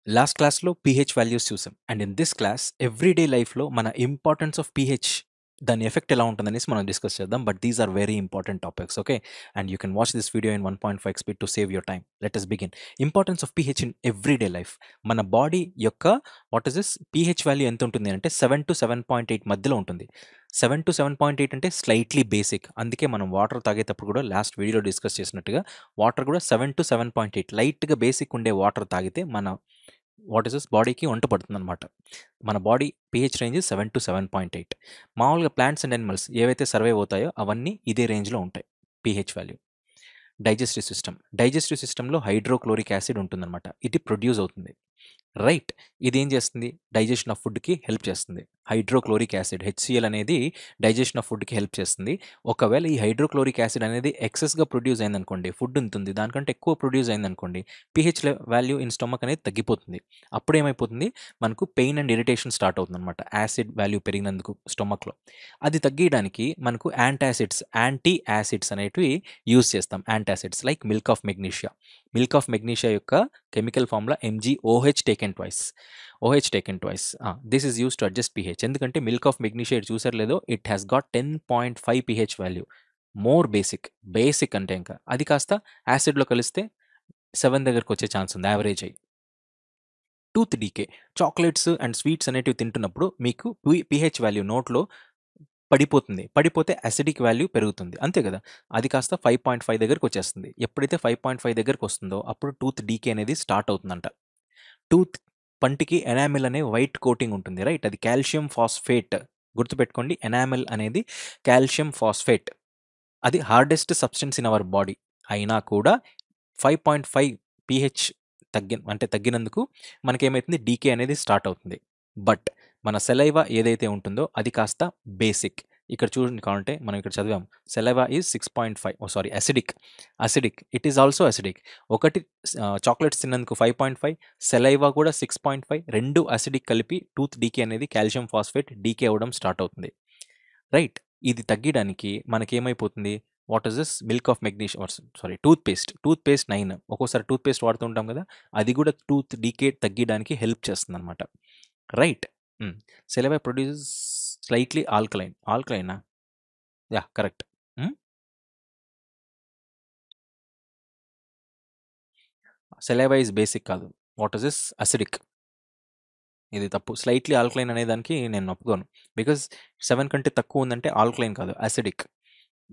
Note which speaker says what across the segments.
Speaker 1: Last క్లాస్లో pH values చూసాం. And in this class everyday లైఫ్లో మన ఇంపార్టెన్స్ ఆఫ్ పీహెచ్, దాని ఎఫెక్ట్ ఎలా ఉంటుందనేసి మనం డిస్కస్ చేద్దాం. But these are very important topics. Okay, and you can watch this video in 1.5 speed to save your time. Let us begin. Importance of pH in everyday life. మన body యొక్క what is this pH value ఎంత ఉంటుంది అంటే 7 to 7.8 మధ్యలో ఉంటుంది. 7 to 7.8 అంటే slightly basic. అందుకే మనం వాటర్ తాగేటప్పుడు కూడా లాస్ట్ వీడియోలో డిస్కస్ చేసినట్టుగా వాటర్ కూడా 7 to 7.8 లైట్గా బేసిక్ ఉండే వాటర్ తాగితే మన వాట్ ఇస్ దిస్ బాడీకి వంట పడుతుంది అనమాట. మన బాడీ పీహెచ్ రేంజ్ 7 to 7.8. మామూలుగా ప్లాంట్స్ అండ్ యానిమల్స్ ఏవైతే సర్వైవ్ అవుతాయో అవన్నీ ఇదే రేంజ్లో ఉంటాయి పీహెచ్ వాల్యూ. డైజెస్టివ్ సిస్టంలో హైడ్రోక్లోరిక్ యాసిడ్ ఉంటుందన్నమాట. ఇది ప్రొడ్యూస్ అవుతుంది. రైట్, ఇది ఏం చేస్తుంది? డైజెషన్ ఆఫ్ ఫుడ్కి హెల్ప్ చేస్తుంది. హైడ్రోక్లోరిక్ యాసిడ్ హెచ్సిఎల్ అనేది డైజెషన్ ఆఫ్ ఫుడ్కి హెల్ప్ చేస్తుంది. ఒకవేళ ఈ హైడ్రోక్లోరిక్ యాసిడ్ అనేది ఎక్సెస్గా ప్రొడ్యూస్ అయిందనుకోండి, ఫుడ్ ఉంటుంది దానికంటే ఎక్కువ ప్రొడ్యూస్ అయిందనుకోండి, పీహెచ్ వాల్యూ ఇన్ స్టమక్ అనేది తగ్గిపోతుంది. అప్పుడు ఏమైపోతుంది? మనకు పెయిన్ అండ్ ఇరిటేషన్ స్టార్ట్ అవుతుంది అనమాట, యాసిడ్ వాల్యూ పెరిగినందుకు స్టమక్లో. అది తగ్గించడానికి మనకు యాంటీ యాసిడ్స్ అనేటివి యూజ్ చేస్తాం. Antacids like milk of magnesia యొక్క chemical formula MgOH taken twice. This is use to adjust pH. ఎందుకంటే మిల్క్ ఆఫ్ మెగ్నీషియా చూసారు లేదో, it has got 10.5 pH value. More basic అంటే ఇంకా అది కాస్త యాసిడ్లో కలిస్తే 7 దగ్గరకు వచ్చే ఛాన్స్ ఉంది యావరేజ్ అయ్యి. Tooth decay, chocolates and sweets అనేటివి తింటున్నప్పుడు మీకు pH వాల్యూ నోట్లో పడిపోతే అసిడిక్ వాల్యూ పెరుగుతుంది, అంతే కదా. అది కాస్త 5.5 దగ్గరకు వచ్చేస్తుంది. ఎప్పుడైతే 5.5 దగ్గరకు వస్తుందో అప్పుడు టూత్ డీకే అనేది స్టార్ట్ అవుతుందంట. టూత్ పంటికి ఎనామిల్ అనే వైట్ కోటింగ్ ఉంటుంది, రైట్. అది కాల్షియం ఫాస్ఫేట్. గుర్తుపెట్టుకోండి, ఎనామిల్ అనేది కాల్షియం ఫాస్ఫేట్. అది hardest substance in our body. అయినా కూడా 5.5 pH తగ్గినందుకు మనకేమైతుంది? డీకే అనేది స్టార్ట్ అవుతుంది. బట్ మన సెలైవా ఏదైతే ఉంటుందో అది కాస్త బేసిక్. ఇక్కడ చూడండి, కావాలంటే మనం ఇక్కడ చదివాం, saliva is 6.5, acidic. It is also acidic. ఒకటి చాక్లెట్స్ తిన్నందుకు 5.5, సెలైవా కూడా 6.5, రెండు అసిడిక్ కలిపి టూత్ డీకే అనేది కాల్షియం ఫాస్ఫేట్ డీకే అవ్వడం స్టార్ట్ అవుతుంది, రైట్. ఇది తగ్గడానికి మనకేమైపోతుంది? What is this? Milk of magnesium, toothpaste 9. ఒక్కోసారి టూత్ పేస్ట్ వాడుతూ ఉంటాం కదా, అది కూడా టూత్ డీకే తగ్గడానికి హెల్ప్ చేస్తుంది అనమాట, రైట్. సెలైవా ప్రొడ్యూస్ స్లైట్లీ ఆల్కలైనా? Yeah, correct. Saliva is basic కాదు. What is this? అసిడిక్. ఇది తప్పు. స్లైట్లీ ఆల్కలైన్ అనే దానికి నేను ఒప్పుకోను. బికాజ్ 7 కంటే తక్కువ ఉందంటే ఆల్కలైన్ కాదు, అసిడిక్.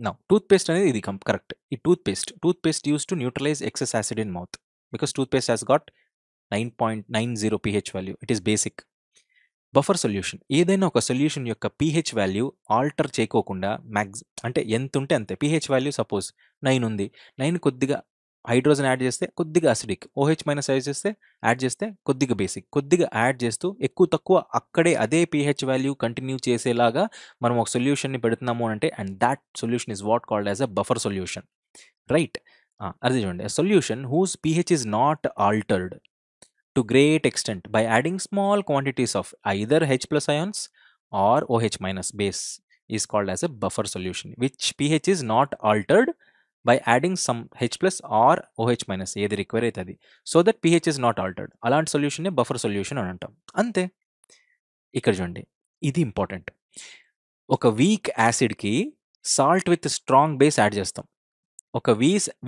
Speaker 1: నౌ టూత్ పేస్ట్ అనేది ఇది కరెక్ట్. ఈ toothpaste use to neutralise excess acid in mouth, because toothpaste has got 9.90 pH value. It is basic. Buffer solution, ఏదైనా ఒక సొల్యూషన్ యొక్క pH వాల్యూ ఆల్టర్ చేయకోకుండా అంటే ఎంత ఉంటే అంతే. pH వాల్యూ సపోజ్ 9 ఉంది, 9 కొద్దిగా హైడ్రోజన్ యాడ్ చేస్తే కొద్దిగా అసిడిక్, OH మైనస్ యాడ్ చేస్తే కొద్దిగా బేసిక్, కొద్దిగా యాడ్ చేస్తూ ఎక్కువ తక్కువ అక్కడే అదే pH వాల్యూ కంటిన్యూ చేసేలాగా మనం ఒక సొల్యూషన్ని పెడుతున్నాము అంటే, and that solution is what called as a buffer solution, right. అదే చూడండి, solution whose pH is not altered to great extent by adding small quantities of either H plus ions or OH minus base is called as a buffer solution, which pH is not altered by adding some H plus or OH minus ఏది require అవుతుంది, so that pH is not altered. అలాంటి సొల్యూషన్ని buffer solution అని అంటాం, అంతే. ఇక్కడ చూడండి, ఇది important. ఒక వీక్ యాసిడ్కి salt with strong base add చేస్తాం. ఒక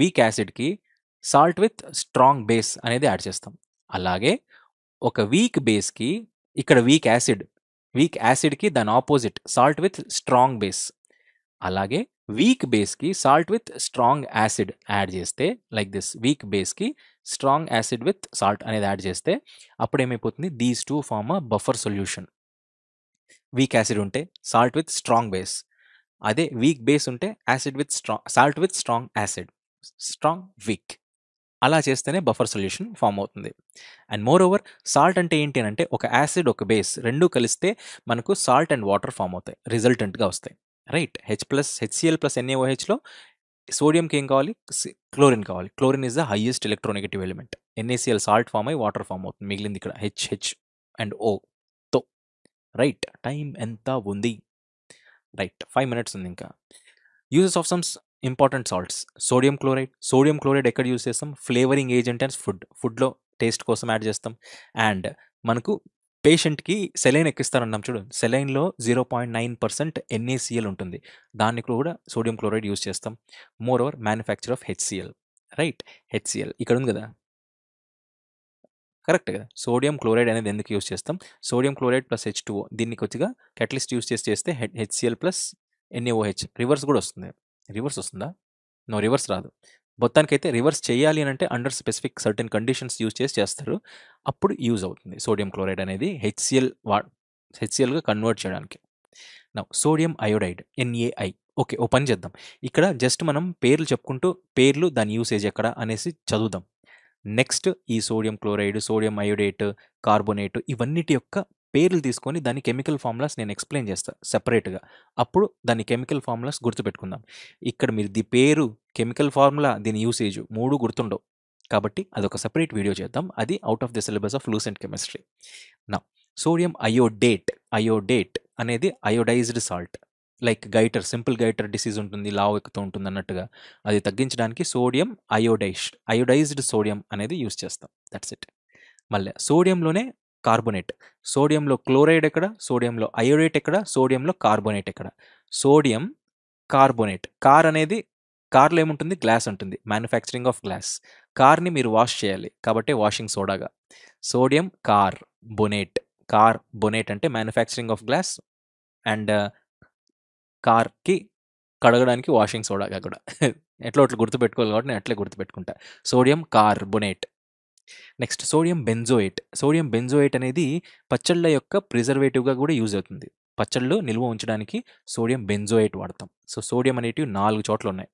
Speaker 1: వీక్ యాసిడ్కి సాల్ట్ విత్ స్ట్రాంగ్ బేస్ అనేది యాడ్ చేస్తాం. అలాగే ఒక వీక్ బేస్కి, ఇక్కడ వీక్ యాసిడ్కి దాని opposite salt with strong base. అలాగే వీక్ బేస్కి salt with strong acid add చేస్తే, లైక్ దిస్, వీక్ బేస్కి స్ట్రాంగ్ యాసిడ్ విత్ సాల్ట్ అనేది యాడ్ చేస్తే అప్పుడు ఏమైపోతుంది? These two form a buffer solution. Weak acid ఉంటే సాల్ట్ విత్ స్ట్రాంగ్ బేస్, అదే వీక్ బేస్ ఉంటే salt with strong acid, strong week. అలా చేస్తేనే బఫర్ సొల్యూషన్ ఫామ్ అవుతుంది. అండ్ మోర్ ఓవర్, సాల్ట్ అంటే ఏంటి అని అంటే, ఒక యాసిడ్ ఒక బేస్ రెండు కలిస్తే మనకు సాల్ట్ అండ్ వాటర్ ఫామ్ అవుతాయి, రిజల్టెంట్గా వస్తాయి, రైట్. HCl ప్లస్ NaOHలో సోడియంకి ఏం కావాలి? క్లోరిన్ కావాలి. Chlorine is the highest electronegative element. NaCl salt form అయ్యి వాటర్ ఫామ్ అవుతుంది, మిగిలింది ఇక్కడ HH అండ్ Oతో, రైట్. టైం ఎంత ఉంది? రైట్, 5 minutes ఉంది ఇంకా. Uses of some important salts. Sodium chloride ఎక్కడ యూజ్ చేస్తాం? ఫ్లేవరింగ్ ఏజెంట్ అండ్ ఫుడ్లో టేస్ట్ కోసం యాడ్ చేస్తాం. అండ్ మనకు పేషెంట్‌కి సెలైన్ ఎక్కిస్తారన్నాం చూడు. సెలైన్‌లో 0.9% NaCl ఉంటుంది. దాన్ని కూడా సోడియం క్లోరైడ్ యూజ్ చేస్తాం. More over manufacture of HCl. Right? HCl ఇక్కడ ఉంది కదా! కరెక్ట్ కదా! సోడియం క్లోరైడ్ అనేది ఎందుకు యూజ్ చేస్తాం? సోడియం క్లోరైడ్ ప్లస్ H2O దీన్ని కొద్దిగా catalyst యూజ్ చేస్తే HCl ప్లస్ NaOH రివర్స్ కూడా వస్తుంది. రివర్స్ వస్తుందా? నో, రివర్స్ రాదు. మొత్తానికైతే రివర్స్ చేయాలి అని అంటే under specific certain conditions use చేస్తారు. అప్పుడు యూజ్ అవుతుంది సోడియం క్లోరైడ్ అనేది HClగా కన్వర్ట్ చేయడానికి. Now sodium iodide NaI. Okay, ఓ పని చేద్దాం. ఇక్కడ జస్ట్ మనం పేర్లు చెప్పుకుంటూ పేర్లు దాని యూసేజ్ ఎక్కడ అనేసి చదువుదాం. నెక్స్ట్ ఈ sodium chloride, sodium iodate, carbonate ఇవన్నిటి యొక్క పేర్లు తీసుకొని దాని కెమికల్ ఫార్ములాస్ నేను ఎక్స్ప్లెయిన్ చేస్తాను సెపరేట్గా. అప్పుడు దాని కెమికల్ ఫార్ములాస్ గుర్తుపెట్టుకుందాం. ఇక్కడ మీరు పేరు, కెమికల్ ఫార్ములా, దీని యూసేజ్ 3 గుర్తుండవు. కాబట్టి అదొక సెపరేట్ వీడియో చేద్దాం. అది out of the syllabus of Lucent chemistry. నా సోడియం అయోడేట్ అనేది iodised salt. Like goitre, simple goitre disease ఉంటుంది, లావు ఎక్కుతూ ఉంటుంది అన్నట్టుగా అది తగ్గించడానికి సోడియం అయోడైజ్డ్ సోడియం అనేది యూస్ చేస్తాం. That's it. మళ్ళీ సోడియంలోనే కార్బోనేట్. సోడియంలో క్లోరైడ్ ఎక్కడ, సోడియంలో అయోడేట్ ఎక్కడ, సోడియంలో కార్బోనేట్ ఎక్కడ? Sodium carbonate. కార్లో ఏముంటుంది? గ్లాస్ ఉంటుంది. Manufacturing of glass. కార్ని మీరు వాష్ చేయాలి కాబట్టి వాషింగ్ సోడాగా. సోడియం కార్బోనేట్ అంటే మ్యానుఫ్యాక్చరింగ్ ఆఫ్ గ్లాస్ అండ్ కార్కి కడగడానికి వాషింగ్ సోడాగా కూడా. ఎట్లా గుర్తుపెట్టుకోవాలి కాబట్టి నేను అట్లే గుర్తుపెట్టుకుంటా. Sodium carbonate. Next sodium benzoate అనేది పచ్చళ్ళ యొక్క ప్రిజర్వేటివ్గా కూడా యూజ్ అవుతుంది. పచ్చళ్ళు నిల్వ ఉంచడానికి సోడియం బెంజోయేట్ వాడతాం. సో సోడియం అనేటివి 4 చోట్ల ఉన్నాయి.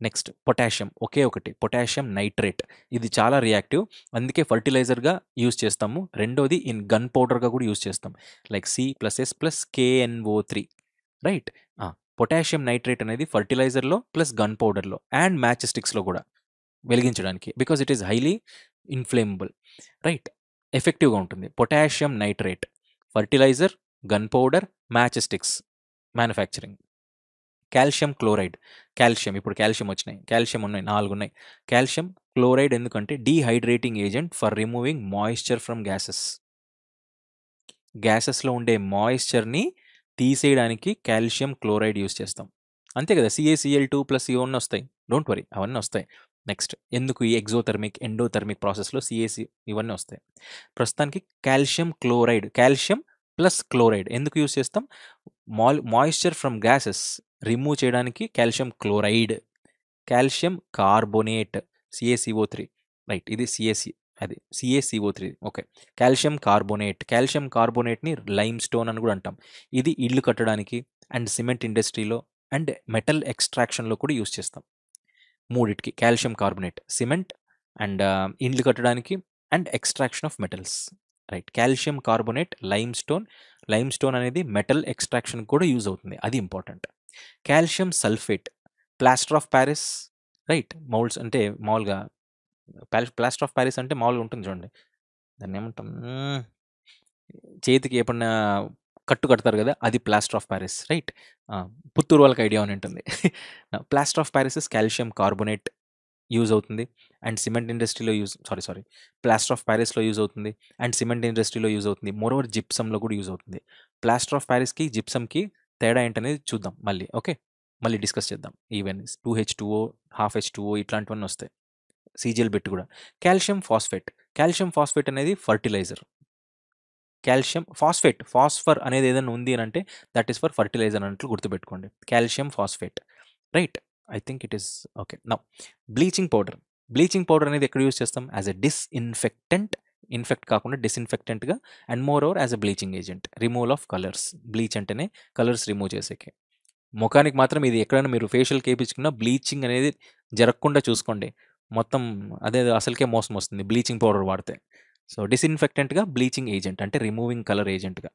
Speaker 1: నెక్స్ట్ పొటాషియం, ఒకే ఒకటి పొటాషియం నైట్రేట్. ఇది చాలా రియాక్టివ్, అందుకే ఫర్టిలైజర్గా యూజ్ చేస్తాము. రెండోది ఇన్ గన్ పౌడర్గా కూడా యూజ్ చేస్తాం. Like C+S+KNO3. Right? Potassium nitrate అనేది ఫర్టిలైజర్లో ప్లస్ గన్ పౌడర్లో అండ్ మ్యాచ్ స్టిక్స్లో కూడా వెలిగించడానికి, because it is highly inflammable. Right? ఎఫెక్టివ్గా ఉంటుంది. Potassium nitrate, fertilizer, gun powder, match sticks manufacturing. Calcium chloride, ఇప్పుడు కాల్షియం వచ్చినాయి, కాల్షియం ఉన్నాయి, 4 ఉన్నాయి. కాల్షియం క్లోరైడ్ ఎందుకంటే dehydrating agent for removing moisture from గ్యాసెస్లో ఉండే మాయిశ్చర్ని తీసేయడానికి కాల్షియం క్లోరైడ్ యూస్ చేస్తాం. అంతే కదా, CaCl2+ ఇవన్నీ వస్తాయి. డోంట్ వరీ, అవన్నీ వస్తాయి. నెక్స్ట్ ఎందుకు ఈ ఎగ్జోథర్మిక్ ఎండోథర్మిక్ ప్రాసెస్లో CaC ఇవన్నీ వస్తాయి. ప్రస్తుతానికి కాల్షియం ప్లస్ క్లోరైడ్ ఎందుకు యూస్ చేస్తాం? మాయిశ్చర్ ఫ్రమ్ గ్యాసెస్ రిమూవ్ చేయడానికి calcium chloride. Calcium carbonate CaCO3. Right, ఇది CaCO3. ఓకే, కాల్షియం కార్బోనేట్ని లైమ్ స్టోన్ అని కూడా అంటాం. ఇది ఇల్లు కట్టడానికి అండ్ సిమెంట్ ఇండస్ట్రీలో అండ్ మెటల్ ఎక్స్ట్రాక్షన్లో కూడా యూస్ చేస్తాం. మూడిటికి కాల్షియం కార్బోనేట్, సిమెంట్ అండ్ ఇండ్లు కట్టడానికి and extraction of metals. Right, calcium carbonate, lime stone అనేది మెటల్ ఎక్స్ట్రాక్షన్ కూడా యూజ్ అవుతుంది, అది important. Calcium sulphate, plaster of Paris. Right, moulds అంటే మామూలుగా ప్లాస్టర్ ఆఫ్ ప్యారిస్ అంటే మామూలుగా ఉంటుంది చూడండి, దాన్ని ఏమంటాం, చేతికి ఎప్పుడన్నా కడతారు కదా, అది plaster of Paris. Right, Puttur వాళ్ళకి ఐడియా అని ఉంటుంది. Plaster of Paris calcium carbonate use అవుతుంది అండ్ సిమెంట్ ఇండస్ట్రీలో ప్లాస్టర్ ఆఫ్ ప్యారిస్లో యూజ్ అవుతుంది అండ్ సిమెంట్ ఇండస్ట్రీలో యూజ్ అవుతుంది. మోరోవర్ జిప్సంలో కూడా యూజ్ అవుతుంది. ప్లాస్టర్ ఆఫ్ ప్యారిస్కి జిప్సంకి తేడా ఏంటనేది చూద్దాం మళ్ళీ. ఓకే, మళ్ళీ డిస్కస్ చేద్దాం. ఈవెన్ 2H2O, 1/2H2O ఇట్లాంటివన్నీ వస్తాయి. CGL బిట్ కూడా. కాల్షియం ఫాస్ఫేట్ అనేది ఫర్టిలైజర్. కాల్షియం ఫాస్ఫర్ అనేది ఏదైనా ఉంది అని అంటే దట్ ఈస్ ఫర్ ఫర్టిలైజర్ అన్నట్లు గుర్తుపెట్టుకోండి. Calcium phosphate. Right, I think it is okay. Now bleaching powder అనేది ఎక్కడ యూజ్ చేస్తాం? యాజ్ ఎ డిస్ఇన్ఫెక్టెంట్, ఇన్ఫెక్ట్ కాకుండా డిస్ఇన్ఫెక్టెంట్గా and moreover as a bleaching agent, removal of colours. Bleach అంటేనే colours remove చేసేకి. ముఖానికి మాత్రం ఇది ఎక్కడైనా మీరు ఫేషియల్ కేపించుకున్నా బ్లీచింగ్ అనేది జరగకుండా చూసుకోండి. మొత్తం అదే అసలుకే మోసం వస్తుంది బ్లీచింగ్ పౌడర్ వాడితే. సో డిస్ఇన్ఫెక్టెంట్గా, బ్లీచింగ్ ఏజెంట్ అంటే రిమూవింగ్ కలర్ ఏజెంట్గా.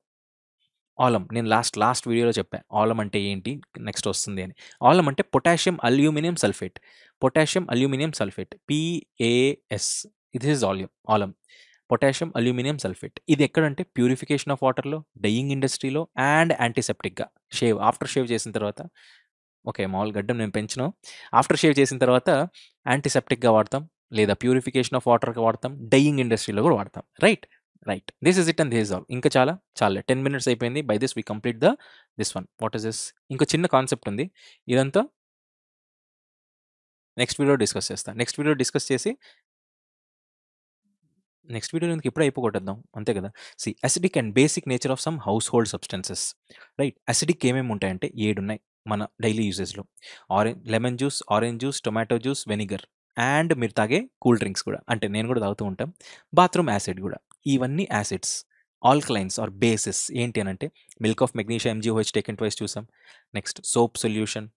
Speaker 1: ఆలం, నేను లాస్ట్ వీడియోలో చెప్పాను ఆలం అంటే ఏంటి, నెక్స్ట్ వస్తుంది అని. ఆలం అంటే పొటాషియం అల్యూమినియం సల్ఫేట్, PAS. ఇది is alum, potassium aluminium sulphate. ఇది ఎక్కడంటే ప్యూరిఫికేషన్ ఆఫ్ వాటర్లో, డైయింగ్ ఇండస్ట్రీలో అండ్ యాంటీసెప్టిక్గా. ఆఫ్టర్ షేవ్ చేసిన తర్వాత, ఓకే మామూలు గడ్డం నేను పెంచను, ఆఫ్టర్ షేవ్ చేసిన తర్వాత యాంటీసెప్టిక్గా వాడతాం లేదా ప్యూరిఫికేషన్ ఆఫ్ వాటర్కి వాడతాం, డైయింగ్ ఇండస్ట్రీలో కూడా వాడతాం. Right right, this is it and this is all. ఇంకా చాలా 10 మినిట్స్ అయిపోయింది. By this we complete this one. What is this? ఇంకో చిన్న కాన్సెప్ట్ ఉంది, ఇదంతా నెక్స్ట్ వీడియో డిస్కస్ చేస్తాను. నెక్స్ట్ వీడియో డిస్కస్ చేసి నెక్స్ట్ వీడియో ఎందుకు ఇప్పుడే అయిపోగొట్టేద్దాం, అంతే కదా. Acidic and basic nature of some household substances. Right, acidic ఏమేమి ఉంటాయంటే 7 ఉన్నాయి మన డైలీ యూసేజ్లో. Lemon juice, orange juice, tomato juice, vinegar, and మీరు తాగే కూల్ డ్రింక్స్ కూడా, అంటే నేను కూడా తాగుతూ ఉంటాం. బాత్రూమ్ యాసిడ్ కూడా. ఇవన్నీ యాసిడ్స్. ఆల్కలైన్స్ ఆర్ బేసిస్ ఏంటి అని అంటే milk of magnesia MgOH taken twice చూసాం. Next soap solution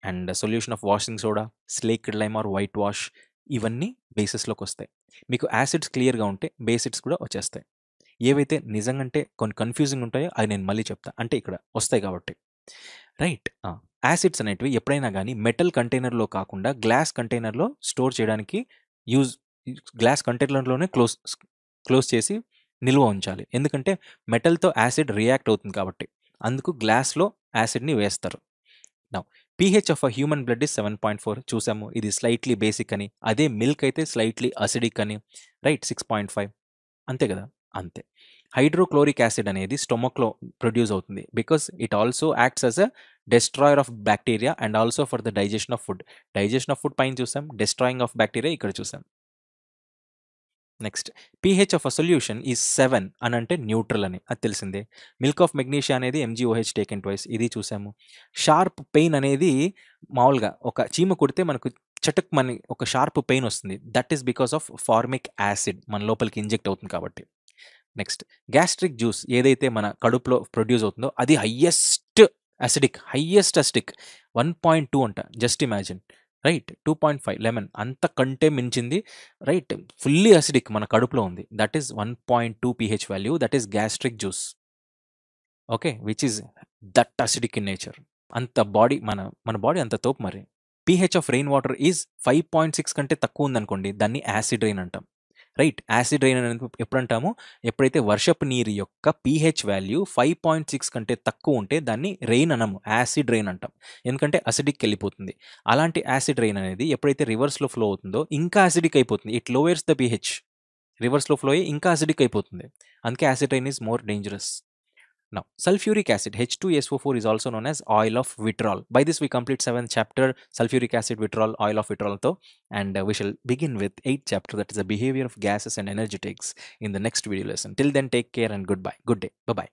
Speaker 1: and solution of washing soda, slaked lime or whitewash, ఇవన్నీ బేసిస్లోకి వస్తాయి. మీకు యాసిడ్స్ క్లియర్గా ఉంటే బేసిడ్స్ కూడా వచ్చేస్తాయి. ఏవైతే నిజంగా అంటే కొన్ని కన్ఫ్యూజింగ్ ఉంటాయో అవి నేను మళ్ళీ చెప్తా, అంటే ఇక్కడ వస్తాయి కాబట్టి. రైట్, యాసిడ్స్ అనేటివి ఎప్పుడైనా కానీ మెటల్ కంటైనర్లో కాకుండా గ్లాస్ కంటైనర్లో స్టోర్ చేయడానికి గ్లాస్ కంటైనర్లోనే క్లోజ్ చేసి నిల్వ ఉంచాలి. ఎందుకంటే మెటల్తో యాసిడ్ రియాక్ట్ అవుతుంది కాబట్టి, అందుకు గ్లాస్లో యాసిడ్ని వేస్తారు. Now pH of a human blood is 7.4 చూసాము, ఇది స్లైట్లీ బేసిక్ అని. అదే మిల్క్ అయితే స్లైట్లీ అసిడిక్ అని. రైట్, 6.5, అంతే కదా, అంతే. హైడ్రోక్లోరిక్ యాసిడ్ అనేది స్టొమక్లో ప్రొడ్యూస్ అవుతుంది because it also acts as a destroyer of bacteria and also for the digestion of food. Digestion of food పైన చూసాం, డెస్ట్రాయింగ్ ఆఫ్ బ్యాక్టీరియా ఇక్కడ చూసాం. Next, pH of a solution ఈ 7 అని అంటే న్యూట్రల్ అని, అది తెలిసిందే. మిల్క్ ఆఫ్ మెగ్నీషియా అనేది MgOH టేకెన్ ట్వైస్, ఇది చూసాము. షార్ప్ పెయిన్ అనేది మామూలుగా ఒక చీమ కొడితే మనకు చటుక్ మని ఒక షార్ప్ పెయిన్ వస్తుంది, that is because of formic acid మన లోపలికి ఇంజెక్ట్ అవుతుంది కాబట్టి. నెక్స్ట్, గ్యాస్ట్రిక్ జ్యూస్ ఏదైతే మన కడుపులో ప్రొడ్యూస్ అవుతుందో అది హైయెస్ట్ అసిడిక్ 1.2 అంట, జస్ట్ ఇమాజిన్. రైట్, 2.5 లెమన్ అంతకంటే మించింది. రైట్, ఫుల్లీ అసిడిక్ మన కడుపులో ఉంది, that is 1.2 pH value, that is gastric juice. Okay, which is that acidic in nature. అంత బాడీ మన బాడీ అంత తోపు మరి. pH of rain water is 5.6 కంటే తక్కువ ఉందనుకోండి, దాన్ని యాసిడ్ రెయిన్ అంటాం. రైట్, యాసిడ్ రెయిన్ అనేది ఎప్పుడు అంటాము, ఎప్పుడైతే వర్షపు నీరు యొక్క pH వాల్యూ 5.6 కంటే తక్కువ ఉంటే దాన్ని రెయిన్ అనము, యాసిడ్ రెయిన్ అంటాం. ఎందుకంటే అసిడిక్ వెళ్ళిపోతుంది. అలాంటి యాసిడ్ రెయిన్ అనేది ఎప్పుడైతే రివర్స్లో ఫ్లో అవుతుందో ఇంకా అసిడిక్ అయిపోతుంది. It లోవర్స్ the pH. రివర్స్లో ఫ్లో అయ్యి ఇంకా అసిడిక్ అయిపోతుంది. అందుకే acid rain is more dangerous. Now, sulfuric acid H2SO4 is also known as oil of vitriol. By this we complete 7th chapter, sulfuric acid, vitriol, oil of vitriol tho, and we shall begin with 8th chapter, that is the behavior of gases and energetics, in the next video lesson. Till then, take care and goodbye. Good day. Bye bye.